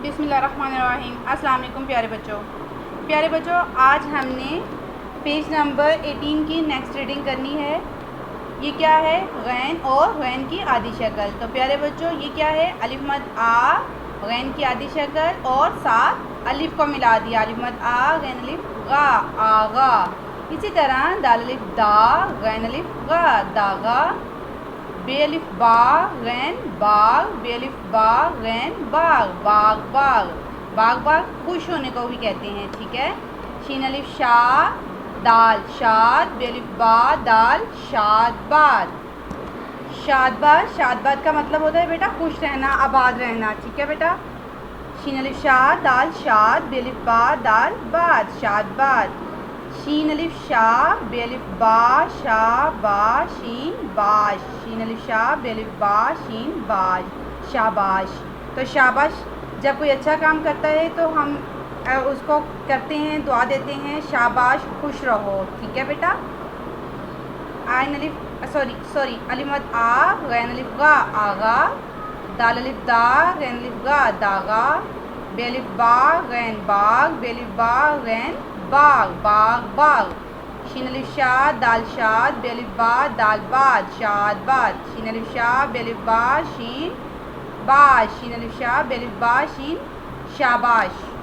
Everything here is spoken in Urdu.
بسم اللہ الرحمن الرحیم۔ السلام علیکم پیارے بچوں، آج ہم نے پیج نمبر 18 کی نیکسٹ ریڈنگ کرنی ہے۔ یہ کیا ہے؟ غین اور غین کی آدھی شکل۔ تو پیارے بچوں یہ کیا ہے؟ الف مد آ، غین کی آدھی شکل اور ساتھ الف کو ملا دیا، الف مد آ غین الف غا، آغا۔ اسی طرح دال الف دا، غین الف غا، داغا۔ بے الف با، غین باغ، بے الف با غین باغ، باغ باغ۔ باغ باغ خوش ہونے کو بھی کہتے ہیں، ٹھیک ہے۔ شین الف شا، دال شاد، بے الف با دال شاد باد۔ شاد باد، شاد باد کا مطلب ہوتا ہے بیٹا خوش رہنا، آباد رہنا، ٹھیک ہے بیٹا۔ شین الف شا، دال شاد، بے الف با دال باد، شاد باد۔ شین الف شا، بے الف با شا با شین باش، شین الف شا بے الف با شین باش، شاباش۔ تو شاباش جب کوئی اچھا کام کرتا ہے تو ہم اس کو کرتے ہیں، دعا دیتے ہیں شاباش خوش رہو، ٹھیک ہے بیٹا۔ عین الف الف مد آ غین الف غا، آغا۔ دال الف دا غین الف غا، داغا۔ بے الف با غین باغ، بے الف با غین باغ، باغ باغ۔ شین الف شا، دال شاد، بے الف با دال باد، شاد باد۔ شین الف شا بے الف با شین باش، شین الف شا بے الف با شین شاباش۔